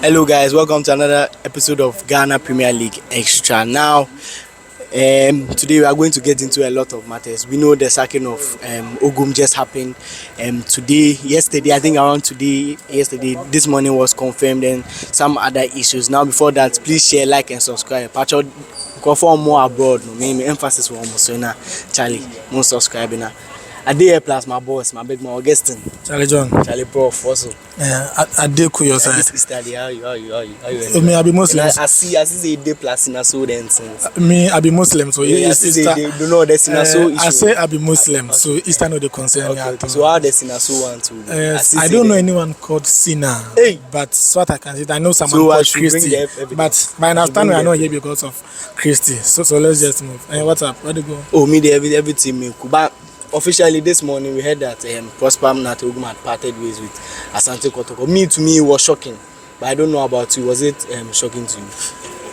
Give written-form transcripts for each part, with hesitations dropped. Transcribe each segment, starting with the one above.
Hello guys, welcome to another episode of Ghana Premier League Extra. Now, today we are going to get into a lot of matters. We know the sacking of Ogum just happened yesterday, this morning was confirmed, and some other issues. Now before that, please share, like and subscribe. Patch for more abroad, no maybe emphasis on Mosona, Charlie, more subscribing now. A day plus my boss, my big man Augustine. Charlie John. Charlie Prof also. I did cool your side. How you? Me, I be Muslim. I see a day plus in a so then since. Me, I be Muslim, so it's Easter. Do know the so issue. I say I be Muslim, so Easter no the concern. Okay. So how the sinner so want to? I don't know anyone called sinner. Hey. But what I can say, I know someone called Christy. But by understand we are not here because of Christy. So let's just move. What's up? Where do you go? Oh, me everything me Kuba. Officially this morning we heard that Prosper and Ogum had parted ways with Asante Kotoko. To me it was shocking, but I don't know about you. Was it shocking to you?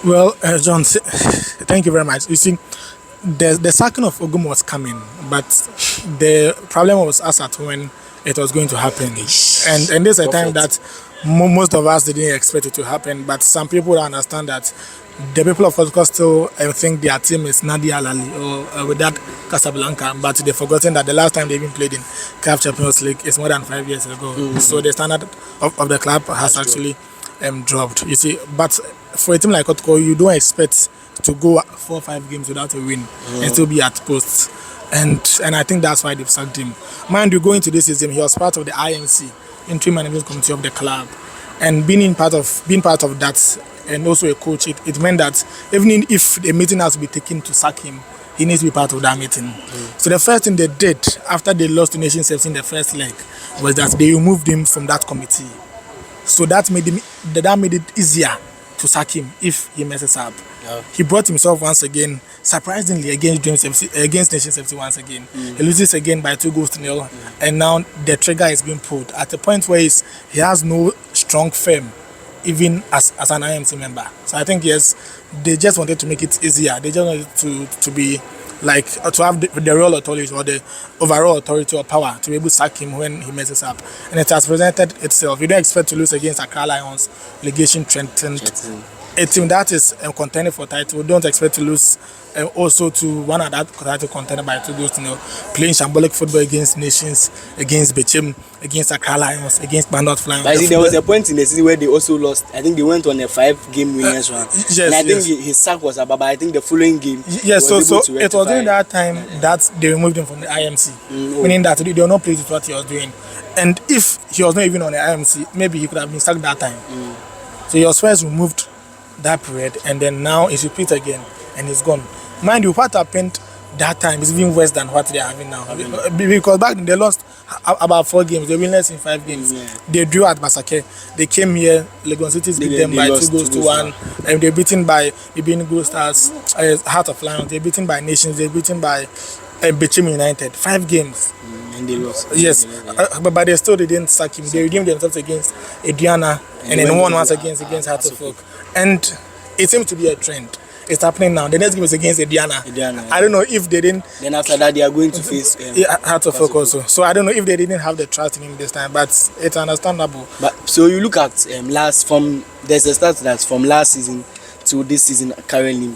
Well, John, thank you very much. You see, the sacking of Ogum was coming, but the problem was us at when it was going to happen. And this is a time that most of us didn't expect it to happen, but some people understand that the people of Kotoko still think their team is Nadia Alali or with that Casablanca, but they've forgotten that the last time they even played in CAF Champions League is more than 5 years ago. So the standard of the club has actually dropped. You see, but for a team like Kotoko, you don't expect to go 4 or 5 games without a win and still be at posts. And I think that's why they've sacked him. Mind you, going to this season, he was part of the IMC, interim management committee of the club, and being part of that. And also a coach, it meant that even if a meeting has to be taken to sack him, he needs to be part of that meeting. So the first thing they did after they lost to Nations FC in the first leg was that they removed him from that committee. So that made it easier to sack him if he messes up. He brought himself once again, surprisingly, against Nations FC once again. He loses again by 2-0, and now the trigger is being pulled at a point where he has no strong firm, even as an IMC member. So I think, yes, they just wanted to make it easier. They just wanted to be like, to have the real authority or the overall authority or power to be able to sack him when he messes up. And it has presented itself. You don't expect to lose against Accra Lions, Legation Trenton, a team that is contending for title. Don't expect to lose also to one of that title contender by 2-0, playing shambolic football against Nations, against Bechem, against Accra Lions, against Bandot Flying. But there was a point in the season where they also lost. I think they went on a 5-game winners run. Yes, and I think his sack was about, but I think the following game. Yes, so it was during that time that they removed him from the IMC, meaning that they were not pleased with what he was doing. And if he was not even on the IMC, maybe he could have been sacked that time. So he was first removed that period, and then now it's repeat again, and he's gone. Mind you, what happened that time is even worse than what they are having now. Because back then they lost about 4 games, they winless in 5 games. They drew at Masake. They came here, Legon Cities beat them by 2-1, and they're beaten by the Benin Gold Stars, Heart of Lions. They're beaten by Nations. They're beaten by Bechem United. 5 games. And they lost. Yes, but they didn't sack him. They redeemed themselves against Ediana, and then won once against Heart of Oak. And it seems to be a trend. It's happening now. The next game is against Ediana. I don't know if they didn't. Then after that, they are going to face Heart of Oak also. So I don't know if they didn't have the trust in him this time, but it's understandable. But so you look at there's a stat that's from last season to this season currently.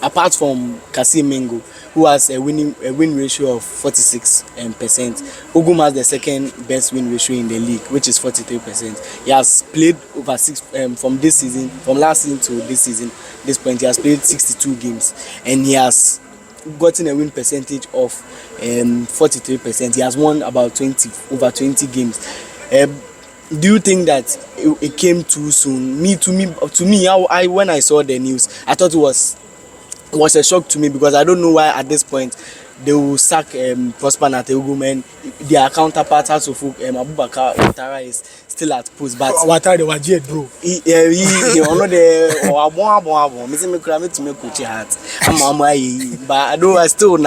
Apart from Kasim Mengo, who has a win ratio of 46%. Ogum has the second best win ratio in the league, which is 43%. He has played over from last season to this point, he has played 62 games, and he has gotten a win percentage of 43%. He has won about over 20 games. Do you think that it came too soon? To me, when I saw the news, I thought it was a shock to me, because I don't know why at this point they will sack Prosper and Ogum, and their counterpart Abubakar Ouattara is still at post. But Ouattara, they were jet, bro. He honor the but I still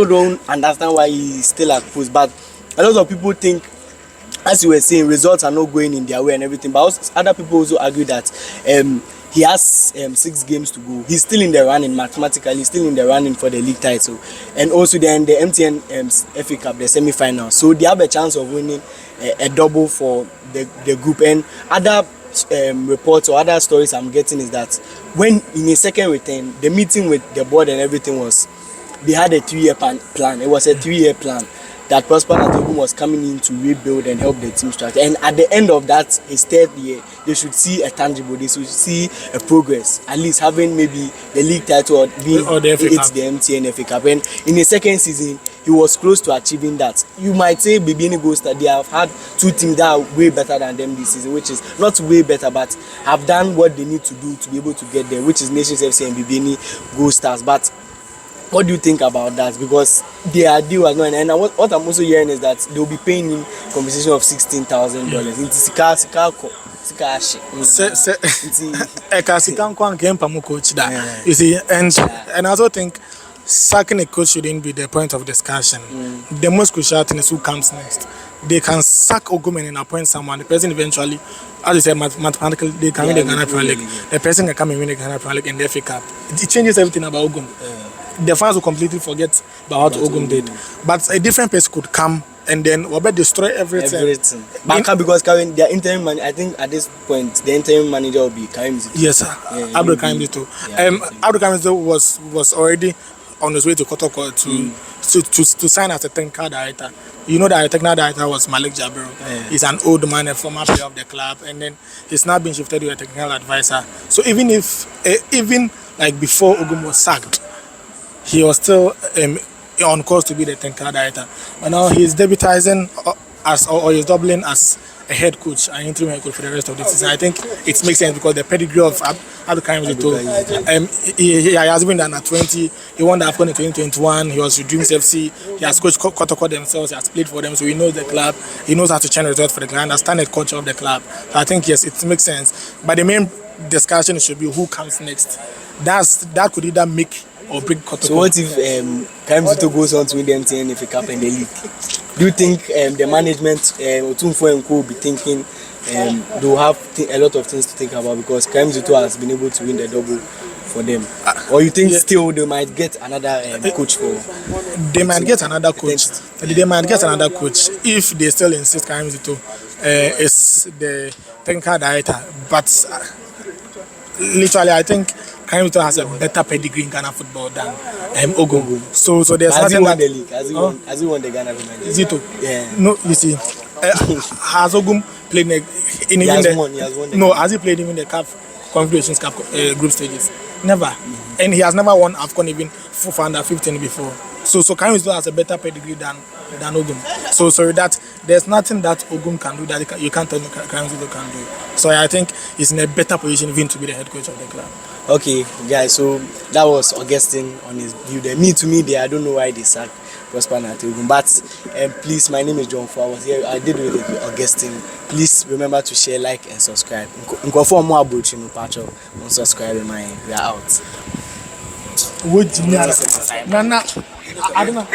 don't understand why he's still at post. But a lot of people think, as you were saying, results are not going in their way and everything. But other people also argue that he has 6 games to go. He's still in the running mathematically, still in the running for the league title, and also then the MTN FA Cup, the semi-final. So they have a chance of winning a double for the group. And other reports or other stories I'm getting is that when in a second return, the meeting with the board and everything was, they had a 3-year plan. It was a 3-year plan that Prosper and Ogum was coming in to rebuild and help the team structure. And at the end of that, his 3rd year, they should see a tangible, they should see a progress, at least having maybe the league title or the MTN FA Cup. And in the second season, he was close to achieving that. You might say Bibini Gold Star, they have had 2 teams that are way better than them this season, which is not way better, but have done what they need to do to be able to get there, which is Nations FC and Bibini Gold Stars. But what do you think about that? Because their deal was not, and what I'm also hearing is that they'll be paying him compensation of $16,000. You see, and I also think sacking a coach shouldn't be the point of discussion. The most crucial thing is who comes next. They can sack Ogum and appoint someone. The person eventually, as you said, mathematically, they can win the Ghana Premier League. The person can come and win the Ghana Premier League and the FA Cup. It changes everything about Ogum. The fans will completely forget about what Ogum did. But a different person could come and then destroy everything. But because Karim, their interim I think at this point the interim manager will be Karim Zito. Yes, sir. Abdul Karim Zito. Abdul Karim Zito was already on his way to Kotoko to sign as a technical director. You know that the technical director was Malik Jabiru. He's an old man, a former player of the club, and then he's now been shifted to a technical advisor. So even like before Ogum was sacked, he was still on course to be the technical director. But now he's debutizing or he's doubling as a head coach, an interim head coach for the rest of the season. I think it makes sense because the pedigree of Abdul Karim Zito, he has been done at 20. He won the AFCON in 2021. He was with Dreams FC. He has coached Kotoko themselves. He has played for them, so he knows the club. He knows how to churn results for the club. Understand the culture of the club. So I think yes, it makes sense. But the main discussion should be who comes next. That could either make or break Kotoko. So what if Karim Zito goes on to win the MTN FA Cup and the league? Do you think the management, Otumfo and Co will be thinking they'll have a lot of things to think about because Karim Zito has been able to win the double for them? Or you think still they might get another coach for? They might get another coach. They might get another coach if they still insist Karim Zito is the technical director. But literally, I think Karim Zito has a better pedigree in Ghana football than Ogum. So there's has nothing he won the league? Has he won the Ghana Premier League? Zito. Yeah. No, you see, has Ogum played in he even has won the no? Has he played even the CAF Confederations Cup group stages? Never. And he has never won AFCON even for under 15 before. So Karim Zito has a better pedigree than Ogum. So that there's nothing that Ogum can do that you can't tell me Karim Zito can do. So I think he's in a better position even to be the head coach of the club. Okay, guys. So that was Augustine on his view there. I don't know why they sacked Prosper and Ogum. But please, my name is John Fo. I did with Augustine. Please remember to share, like, and subscribe. For more about subscribe. We are out. What do you mean? I don't know.